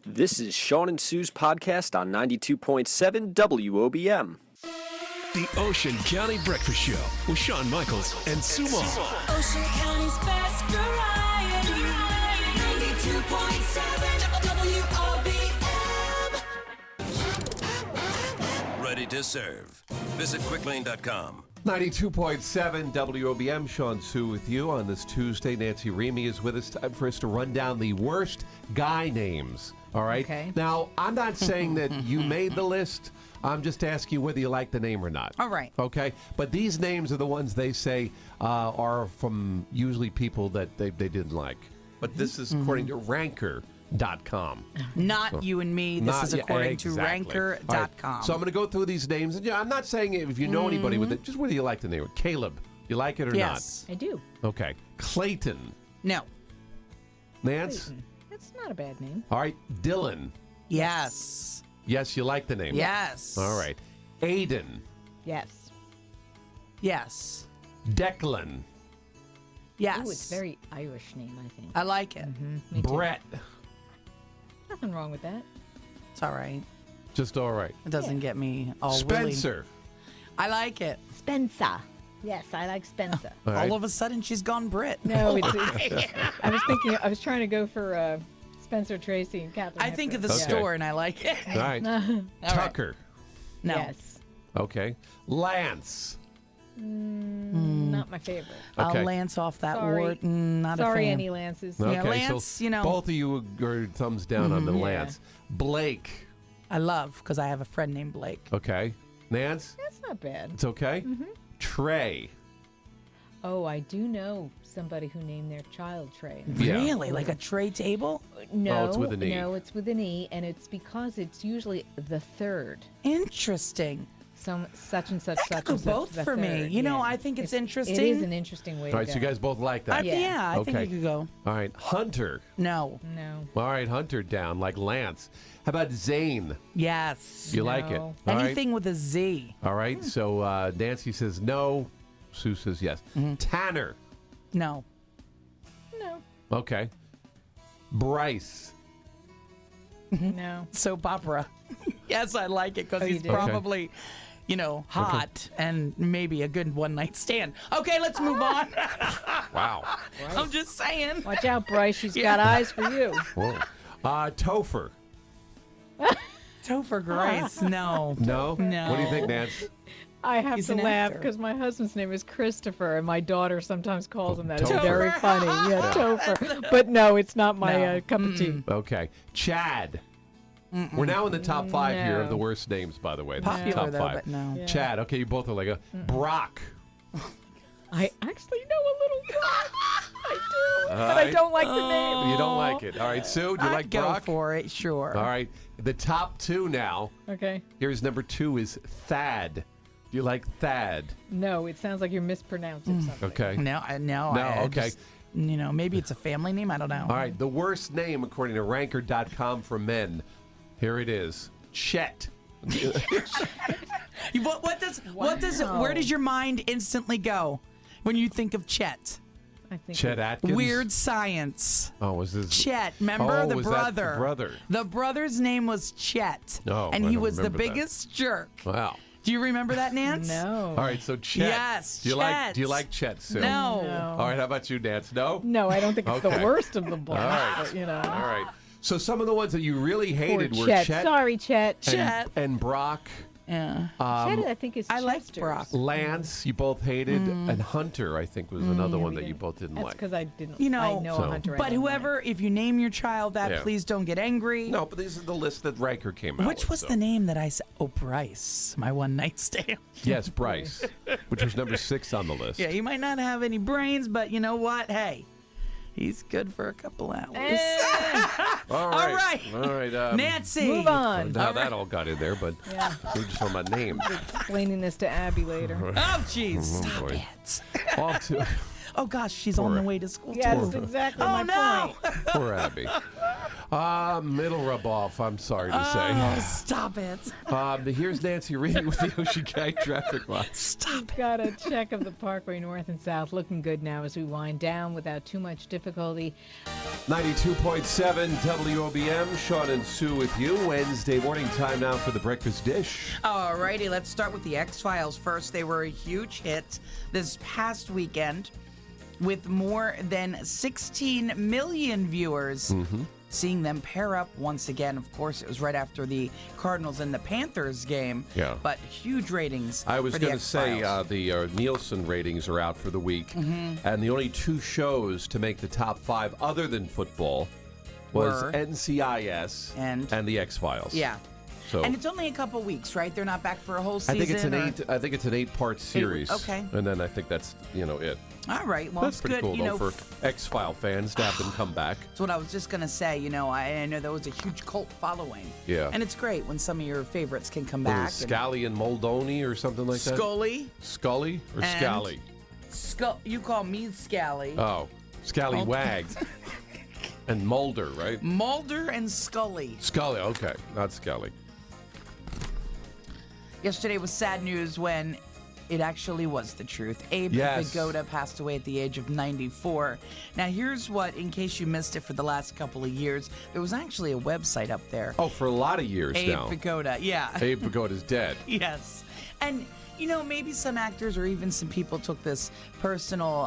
This is Shawn and Sue's podcast on 92.7 WOBM. The Ocean County Breakfast Show with Shawn Michaels and Sue Moss. Ocean County's best variety. 92.7 WOBM. Ready to serve. Visit quicklane.com. 92.7 WOBM, Shawn Sue with you on this Tuesday. Nancy Remy is with us. Time for us to run down the worst guy names. All right? Okay. Now, I'm not saying that you made the list. I'm just asking whether you like the name or not. All right. Okay? But these names are the ones they say are from usually people that they didn't like. But this is according to Ranker.com. Not you and me. This is according to Ranker.com. Right. So I'm going to go through these names. And I'm not saying if you know anybody with it, just whether you like the name. Caleb, you like it or Yes. I do. not? Okay. Clayton. No. Nance? Clayton. That's not a bad name. All right. Dylan. Yes. Yes, you like the name. Yes. All right. Aiden. Yes. Yes. Declan. Yes. Oh, it's a very Irish name, I think. I like it. Me too. Brett. Nothing wrong with that. It's all right. Just all right. It doesn't get me all Spencer. I like it. Spencer. Yes, I like Spencer. All right. All of a sudden, she's gone Brit. No, I was trying to go for Spencer Tracy and Kathleen. I think of the Okay. store, and I like it. All right. All right. Tucker. No. Yes. Okay. Lance. Not my favorite. Okay. I'll Lance off that Sorry. word. Not Sorry, a fan. any Lances. Okay, Yeah, Lance, so you know. both of you are thumbs down on the Lance. Blake. I love, because I have a friend named Blake. Okay. Nance. That's not bad. It's okay. Trey. Oh, I do know somebody who named their child Trey. Yeah. Really? Like a tray table? No, it's with an E. No, it's with an E, and it's because it's usually the third. Interesting. Such and such, That such could and go such. both the for me. third. You know, Yeah. I think it's interesting. It is an interesting way All right, to so go. you guys both like that. Yeah, I think Okay. you could go. All right. Hunter. No. No. All right, Hunter down like Lance. How about Zane? Yes. You like it? No. All right. Anything with a Z. All right. So Nancy says no. Sue says yes. Tanner. No. No. Okay. Bryce. No. Soap opera. Yes, I like it because Oh, you he's do? probably, hot and maybe a good one-night stand. Okay, let's move on. Wow. I'm just saying. Watch out, Bryce. She's got eyes for you. Whoa. Topher. Topher Grace. No. No? No. What do you think, Nance? I have He's to an laugh actor. because my husband's name is Christopher, and my daughter sometimes calls him that. It's Topher. very funny. Yeah, Topher. But no, it's not my No. cup of tea. Okay. Chad. We're now in the top 5 here of No. the worst names, by the way. This is Popular, top though, 5. but no. Yeah. Chad. Okay, you both are like Brock. I actually know a little bit. I do, but I right. don't like the name. You don't like it. All right, Sue, do you I'd like go Brock? for it, sure. All right. The top 2 now. Okay. Here's number 2 is Thad. Do you like Thad? No, it sounds like you're mispronouncing something. Okay. No, No, I okay. just, maybe it's a family name. I don't know. All right. The worst name, according to Ranker.com for men. Here it is. Chet. Where does your mind instantly go when you think of Chet? I think Chet Atkins. Weird Science. Oh, was this Chet, remember Oh, the was that brother? the brother? The brother's name was Chet. Oh, and I he don't was the remember that. biggest jerk. Wow. Do you remember that, Nance? No. All right, so Chet. Yes, Do you Chet. like Chet, Sue? No. No. All right, how about you, Nance? No? No, I don't think it's Okay. the worst of the bunch. All right. But, you know. All right. So some of the ones that you really Poor hated were Chet. Chet, Sorry, Chet. Chet. and Brock. Yeah. Chet, I think is I liked Chester's. Brock. Lance, you both hated, and Hunter, I think, was another one we that you didn't- both didn't That's like. because I didn't. You know, I know So- a Hunter. I But don't whoever, if you name your child that, Yeah. please don't get angry. No, but this is the list that Ranker came out Which with, was so. the name that I said? Oh, Bryce, my one night stand. Yes, Bryce, which was number 6 on the list. Yeah, he might not have any brains, but you know what? Hey, he's good for a couple hours. All right. All right. Nancy. Move on. How that all got in there, but Yeah. we just talking about names. Explaining this to Abby later. Oh, jeez. Oh, Stop boy. it. Off to Oh, gosh, she's on the way to school. Yeah, too. that's exactly Oh, my no. point. poor Abby. Middle rub off, I'm sorry to say. Oh, stop it. Here's Nancy reading with the Ocean County traffic lights. Stop it. Got a check of the Parkway North and South. Looking good now as we wind down without too much difficulty. 92.7 WOBM. Shawn and Sue with you. Wednesday morning time now for the breakfast dish. Alrighty, let's start with the X-Files first. They were a huge hit this past weekend with more than 16 million viewers. Seeing them pair up once again. Of course, it was right after the Cardinals and the Panthers game. Yeah. But huge ratings. I was going to say the Nielsen ratings are out for the week, and the only two shows to make the top 5 other than football was Were NCIS and the X-Files. Yeah. So And it's only a couple weeks, right? They're not back for a whole season. I think it's an 8-part series. Okay. And then I think that's it. All right. Well, That's it's pretty good. cool though for X-File fans to have them come back. That's what I was just going to say. I know there was a huge cult following. Yeah. And it's great when some of your favorites can come Was back. it Scally and Moldoni or something like that? Scully. Scully or And- Scally? You call me Scally. Oh, Scallywag. And Mulder, right? Mulder and Scully. Scully, okay, not Scully. Yesterday was sad news when it actually was the truth. Abe Yes. Vigoda passed away at the age of 94. Now, here's what, in case you missed it for the last couple of years, there was actually a website up there. Oh, for a lot of years Abe now. Vigoda, yeah. Abe Vigoda's dead. Yes. And, maybe some actors or even some people took this personal,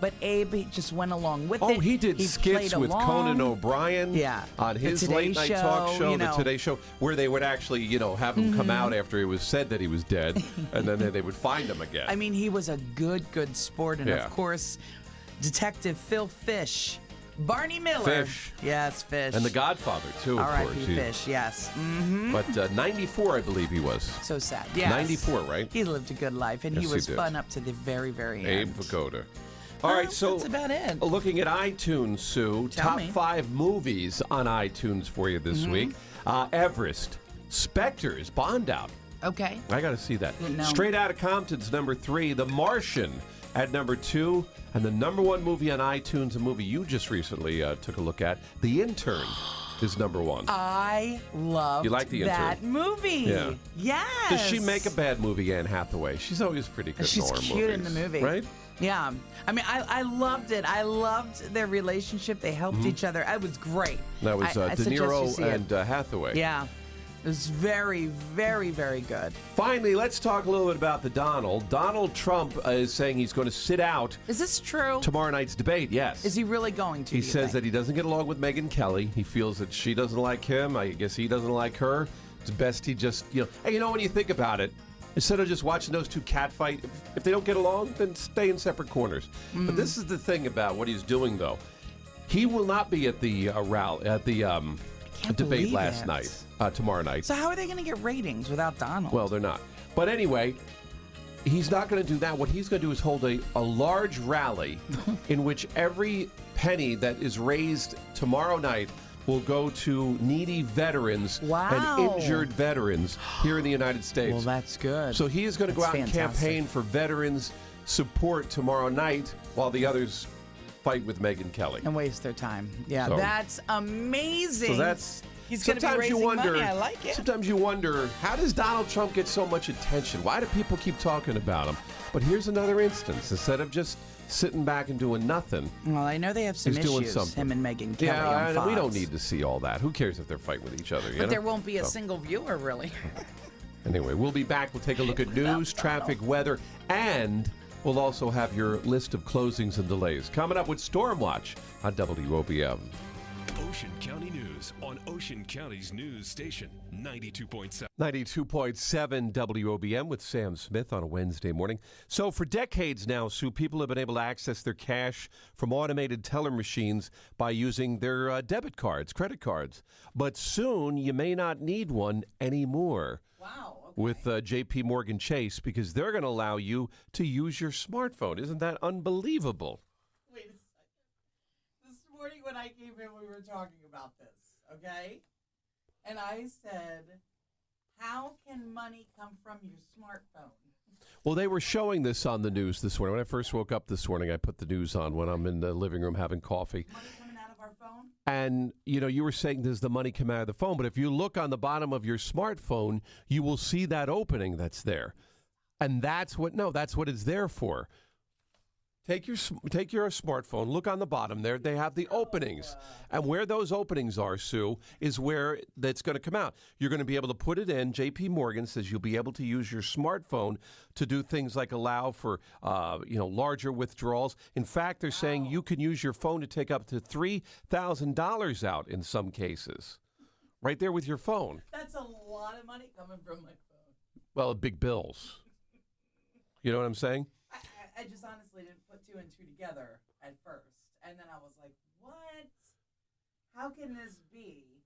but Abe just went along with it. Oh, he did skits played with along. Conan O'Brien Yeah. on The his Today late night talk Show, show, the Today Show, where they would actually, have him come out after it was said that he was dead, and then they would find him again. I mean, he was a good sport. And, Yeah. of course, Detective Phil Fish, Barney Miller. Fish. Yes, Fish. And The Godfather, too, of course. R.I.P. Fish, yes. Mm-hmm. But 94, I believe he was. So sad. Yes. 94, right? He lived a good life, and Yes, he he was did. fun up to the very, very Abe end. Vigoda. All right, so that's about it. looking at iTunes, Sue, Tell top me. 5 movies on iTunes for you this week. Everest, Spectres, Bond out. Okay. I got to see that. No. Straight Outta Compton's number 3, The Martian at number 2, and the number 1 movie on iTunes, a movie you just recently took a look at, The Intern, is number 1. I love You like The that Intern? movie. Yeah. Yes. Does she make a bad movie, Anne Hathaway? She's always pretty good She's in horror cute movies. in the movie. Right? Yeah. I mean, I loved it. I loved their relationship. They helped each other. It was great. That was I De suggest you Niro see it. and Hathaway. Yeah. It was very, very, very good. Finally, let's talk a little bit about the Donald. Donald Trump is saying he's going to sit out Is this true? tomorrow night's debate. Yes. Is he really going to? He do you says think? that he doesn't get along with Megyn Kelly. He feels that she doesn't like him. I guess he doesn't like her. It's best he just, Hey, when you think about it, instead of just watching those two catfight, if they don't get along, then stay in separate corners. But this is the thing about what he's doing, though. He will not be at the rally, at the debate believe last it. night, tomorrow night. So how are they going to get ratings without Donald? Well, they're not. But anyway, he's not going to do that. What he's going to do is hold a large rally in which every penny that is raised tomorrow night will go to needy veterans Wow. and injured veterans here in the United States. well, that's good. So he is going to go That's out and fantastic. campaign for veterans support tomorrow night while the others fight with Megyn Kelly. and waste their time. Yeah, So- that's amazing. So that's He's going to be sometimes raising you wonder. money. I like it. Sometimes you wonder, how does Donald Trump get so much attention? Why do people keep talking about him? But here's another instance. Instead of just sitting back and doing nothing, Well, I know they have some he's doing issues, something. him and Megyn Kelly yeah, on and Fox. we don't need to see all that. Who cares if they're fighting with each other? But there won't be a So, single viewer, really. Anyway, we'll be back. We'll take a look at news, traffic, weather, and we'll also have your list of closings and delays. Coming up with Storm Watch on WOBM. Ocean County News on Ocean County's news station, 92.7. 92.7 WOBM with Sam Smith on a Wednesday morning. So for decades now, Sue, people have been able to access their cash from automated teller machines by using their debit cards, credit cards. But soon you may not need one anymore. Wow. With J.P. Morgan Chase, because they're going to allow you to use your smartphone. Isn't that unbelievable? Wait a second. This morning when I came in, we were talking about this, okay? And I said, how can money come from your smartphone? Well, they were showing this on the news this morning. When I first woke up this morning, I put the news on when I'm in the living room having coffee. Money coming out of our phone? And, you were saying does the money come out of the phone? But if you look on the bottom of your smartphone, you will see that opening that's there. And that's what it's there for. Take your smartphone, look on the bottom there. They have the openings. And where those openings are, Sue, is where that's going to come out. You're going to be able to put it in. J.P. Morgan says you'll be able to use your smartphone to do things like allow for, larger withdrawals. In fact, they're saying you can use your phone to take up to $3,000 out in some cases. Right there with your phone. That's a lot of money coming from my phone. Well, big bills. You know what I'm saying? I just honestly didn't put two and two together at first. And then I was like, what? How can this be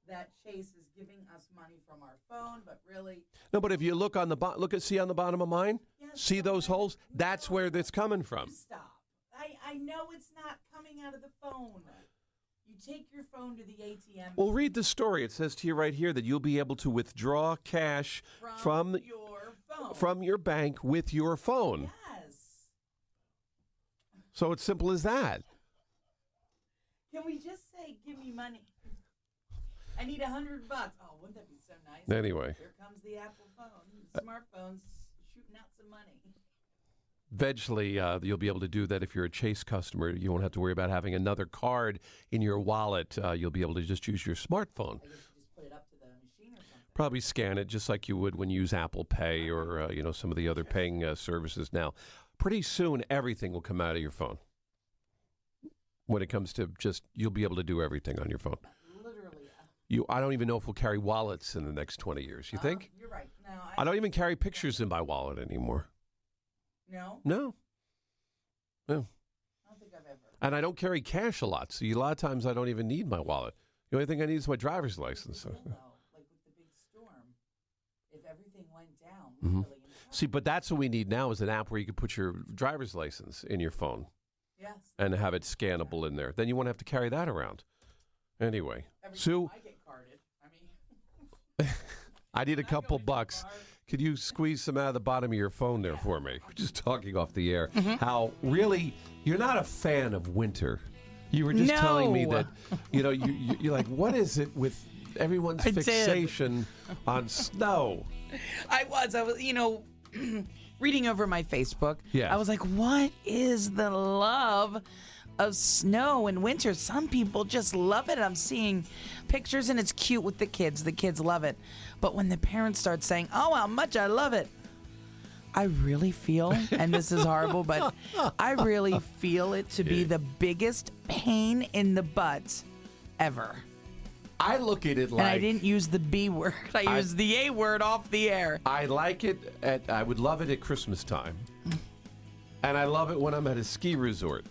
that Chase is giving us money from our phone, but really... No, but if you look on the see on the bottom of mine? Yes, see those holes? That's where that's coming from. Stop. I know it's not coming out of the phone. You take your phone to the ATM. Well, read the story. It says to you right here that you'll be able to withdraw cash from your phone. From your bank with your phone. Yes. So it's simple as that. Can we just say, give me money? I need $100. Oh, wouldn't that be so nice? Anyway. Here comes the Apple phone. Smartphones shooting out some money. Eventually, you'll be able to do that if you're a Chase customer. You won't have to worry about having another card in your wallet. You'll be able to just use your smartphone. I guess you just put it up to the machine or something. Probably scan it just like you would when you use Apple Pay or some of the other paying services now. Pretty soon, everything will come out of your phone. When it comes to you'll be able to do everything on your phone. Literally. I don't even know if we'll carry wallets in the next 20 years. You think? You're right. No, I don't even carry pictures in my wallet anymore. No? No. I don't think I've ever. And I don't carry cash a lot, so a lot of times I don't even need my wallet. The only thing I need is my driver's license. Like with the big storm, if everything went down, Mm-hmm. really. See, but that's what we need now is an app where you can put your driver's license in your phone. Yes. And have it scannable in there. Then you won't have to carry that around. Anyway, Sue, I get carded. I mean, I need a couple bucks. Could you squeeze some out of the bottom of your phone there for me? We're just talking off the air. How really you're not a fan of winter. You were just telling me that, you're like, what is it with everyone's fixation on snow? I was, reading over my Facebook. Yeah. I was like, what is the love of snow in winter? Some people just love it. I'm seeing pictures and it's cute with the kids. The kids love it. But when the parents start saying, oh, how much I love it, I really feel, and this is horrible, but I really feel it to be the biggest pain in the butt ever. I look at it like... And I didn't use the B word. I used the A word off the air. I like it I would love it at Christmas time. And I love it when I'm at a ski resort.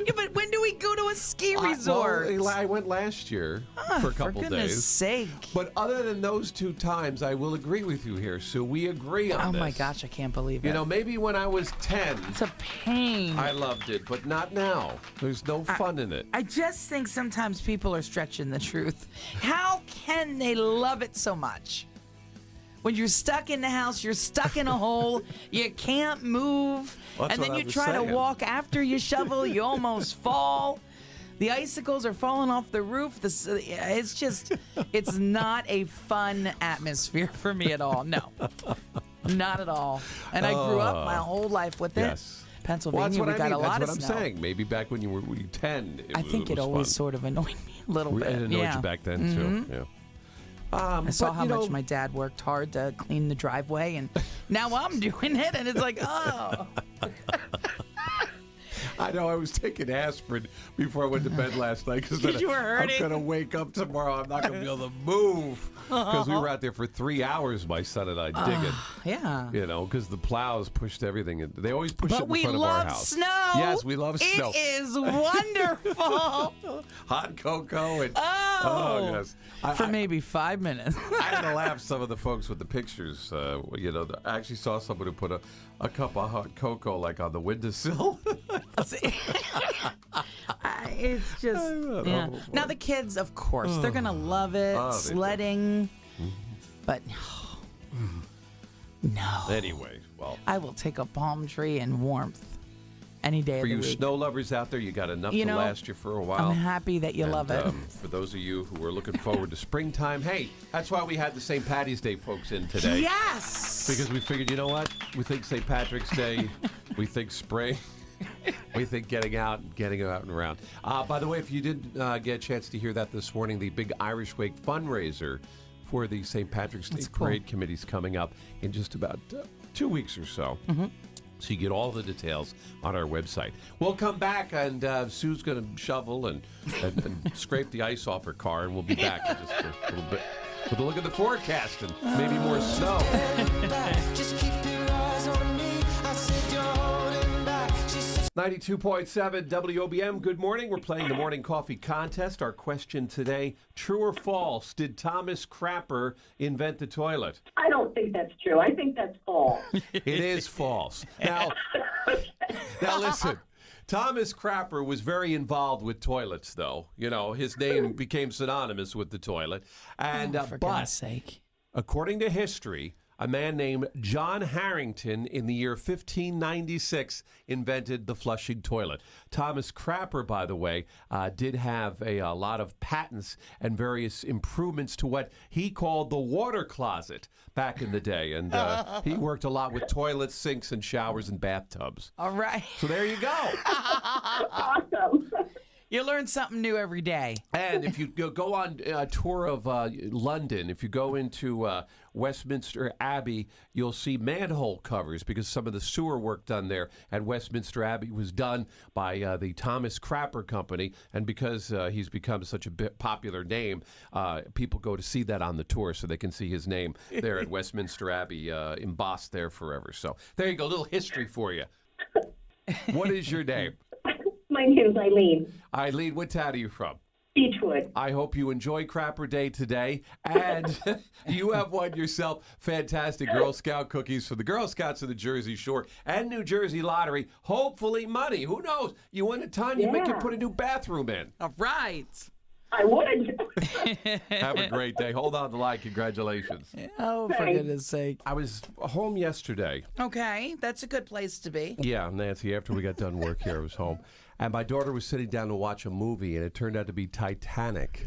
Yeah, but when do we go to a ski resort? I went last year for a couple for goodness days. sake. But other than those two times, I will agree with you here, Sue. We agree on this. Oh my gosh, I can't believe it. Maybe when I was 10, It's a pain. I loved it, but not now. There's no fun in it. I just think sometimes people are stretching the truth. How can they love it so much? When you're stuck in the house, you're stuck in a hole, you can't move, Well, that's and then what I you was try saying. to walk after you shovel, you almost fall. The icicles are falling off the roof. It's not a fun atmosphere for me at all. No, not at all. And I grew up my whole life with it. Yes. Pennsylvania, Well, we got a lot That's of what snow. I'm saying. Maybe back when you were 10, I think it was always fun. sort of annoyed me a little bit. It annoyed yeah. you back then, too. Yeah. I saw how much my dad worked hard to clean the driveway, and now I'm doing it, and it's like, oh. I know I was taking aspirin before I went to bed last night because You were hurting. I'm going to wake up tomorrow. I'm not going to be able to move because we were out there for 3 hours, my son and I, digging. Yeah. Because the plows pushed everything in. They always push it But in we front of our love house. snow. Yes, we love snow. It is wonderful. Hot cocoa and yes. For maybe 5 minutes. I had to laugh some of the folks with the pictures. I actually saw someone who put a cup of hot cocoa like on the windowsill. It's just, yeah. Now the kids, of course, they're going to love it, sledding. But no. Anyway, well. I will take a palm tree and warmth Any day For of the you week. snow lovers out there, you got enough to last you for a while. I'm happy that you love it. For those of you who are looking forward to springtime, hey, that's why we had the St. Patty's Day folks in today. Yes! Because we figured, you know what? We think St. Patrick's Day, we think spring, we think getting out and around. By the way, if you didn't get a chance to hear that this morning, the big Irish Wake fundraiser for the St. Patrick's Day Parade Committee is coming up in just about 2 weeks or so. Mm-hmm. So you get all the details on our website. We'll come back, and Sue's going to shovel and scrape the ice off her car, and we'll be back in just a little bit with a look at the forecast and maybe more snow. Just keep your eyes on me. I said you're holding back. She said 92.7 WOBM. Good morning. We're playing the Morning Coffee Contest. Our question today, true or false, did Thomas Crapper invent the toilet? I don't think that's true. I think that's false. It is false. Now listen. Thomas Crapper was very involved with toilets, though. You know, his name became synonymous with the toilet. And For but God's sake. according to history, a man named John Harrington in the year 1596 invented the flushing toilet. Thomas Crapper, by the way, did have a lot of patents and various improvements to what he called the water closet back in the day. And he worked a lot with toilets, sinks, and showers and bathtubs. All right. So there you go. Awesome. You learn something new every day. And if you go on a tour of London, if you go into Westminster Abbey, you'll see manhole covers because some of the sewer work done there at Westminster Abbey was done by the Thomas Crapper Company. And because he's become such a popular name, people go to see that on the tour so they can see his name there at Westminster Abbey embossed there forever. So there you go, a little history for you. What is your name? My name's Eileen. Eileen, what town are you from? Beechwood. I hope you enjoy Crapper Day today, and you have won yourself fantastic Girl Scout cookies from the Girl Scouts of the Jersey Shore and New Jersey Lottery. Hopefully money. Who knows? You win a ton, you make you put a new bathroom in. All right. I would. Have a great day. Hold on the line. Congratulations. Oh, for Thanks. goodness sake. I was home yesterday. Okay, that's a good place to be. Yeah, Nancy, after we got done work here, I was home. And my daughter was sitting down to watch a movie, and it turned out to be Titanic.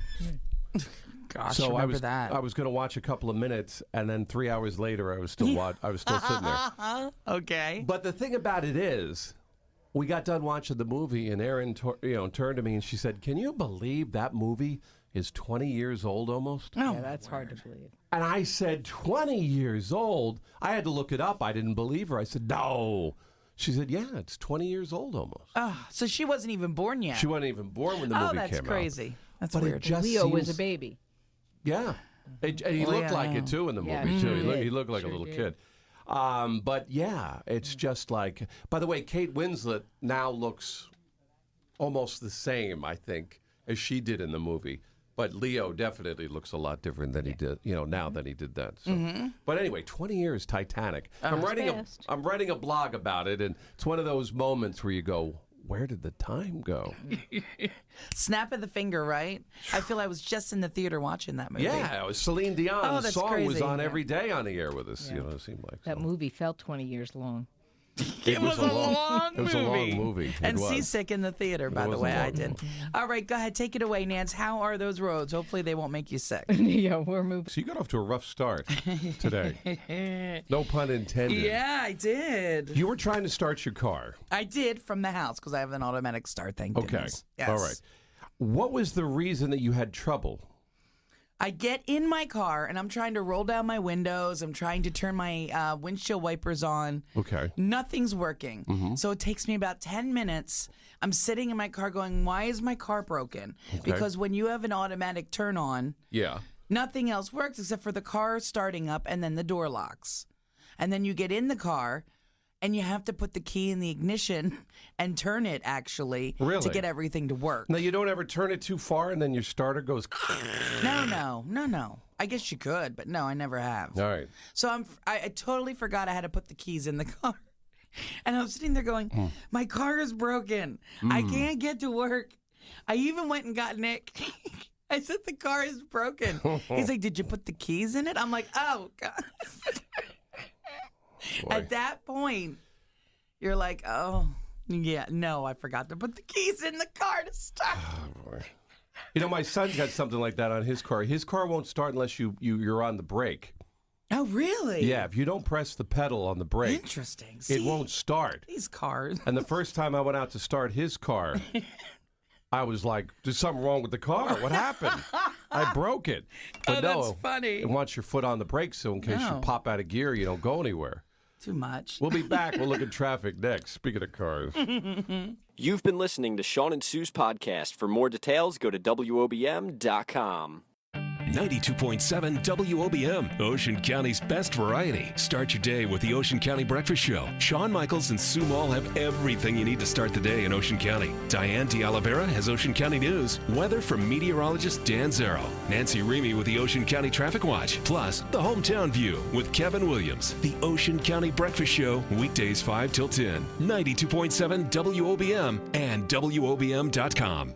Gosh, So remember that. I was going to watch a couple of minutes, and then 3 hours later, I was still sitting there. Okay. But the thing about it is, we got done watching the movie, and Erin turned to me and she said, "Can you believe that movie is 20 years old almost?" Yeah, that's hard to believe. And I said, 20 years old? I had to look it up. I didn't believe her. I said, no. She said, yeah, it's 20 years old almost. Oh, so she wasn't even born yet. She wasn't even born when the movie came out. that's crazy. That's But it weird. just Leo was a seems- baby. Yeah. And he looked like it, too, in the Yeah, movie, he too. did. He looked like a Sure little did. kid. But, yeah, it's just like... By the way, Kate Winslet now looks almost the same, I think, as she did in the movie. But Leo definitely looks a lot different than he did, now than he did then. So. But anyway, 20 years Titanic. I'm writing a blog about it, and it's one of those moments where you go, where did the time go? Snap of the finger, right? I feel I was just in the theater watching that movie. Yeah, it was Celine Dion. Oh, the that's song was crazy. on Yeah. every day on the air with us. It seemed like That so. movie felt 20 years long. It was a long It was a long movie. It And was. seasick in the theater, by the was a way, I long did. All right, go ahead. Take it away, Nance. How are those roads? Hopefully they won't make you sick. Yeah, we're moving. So you got off to a rough start today. No pun intended. Yeah, I did. You were trying to start your car. I did from the house because I have an automatic start, thank Okay. goodness. Yes. All right. What was the reason that you had trouble? I get in my car and I'm trying to roll down my windows. I'm trying to turn my windshield wipers on. Okay. Nothing's working. So it takes me about 10 minutes. I'm sitting in my car going, why is my car broken? Because when you have an automatic turn on, Yeah. nothing else works except for the car starting up and then the door locks. And then you get in the car and you have to put the key in the ignition and turn it actually to Really? get everything to work. Now, you don't ever turn it too far and then your starter goes... No. I guess you could, but no, I never have. All right. So I totally forgot I had to put the keys in the car. And I was sitting there going, my car is broken. I can't get to work. I even went and got Nick. I said, the car is broken. He's like, did you put the keys in it? I'm like, oh, God. Boy. At that point, you're like, oh, Yeah, no, I forgot to put the keys in the car to start. You know, my son's got something like that on his car. His car won't start unless you're on the brake. Oh, really? Yeah, if you don't press the pedal on the brake, Interesting. it See, won't start. these cars. And the first time I went out to start his car, I was like, there's something wrong with the car. What happened? I broke it. But that's funny. It wants your foot on the brake so in case you No. pop out of gear, you don't go anywhere. Too much. We'll be back. We'll look at traffic next. Speaking of cars. You've been listening to Shawn and Sue's podcast. For more details, go to WOBM.com. 92.7 WOBM, Ocean County's best variety. Start your day with the Ocean County Breakfast Show. Shawn Michaels and Sue Moll have everything you need to start the day in Ocean County. Diane D'Oliveira has Ocean County News. Weather from meteorologist Dan Zarrow. Nancy Remy with the Ocean County Traffic Watch. Plus, the Hometown View with Kevin Williams. The Ocean County Breakfast Show, weekdays 5 till 10. 92.7 WOBM and WOBM.com.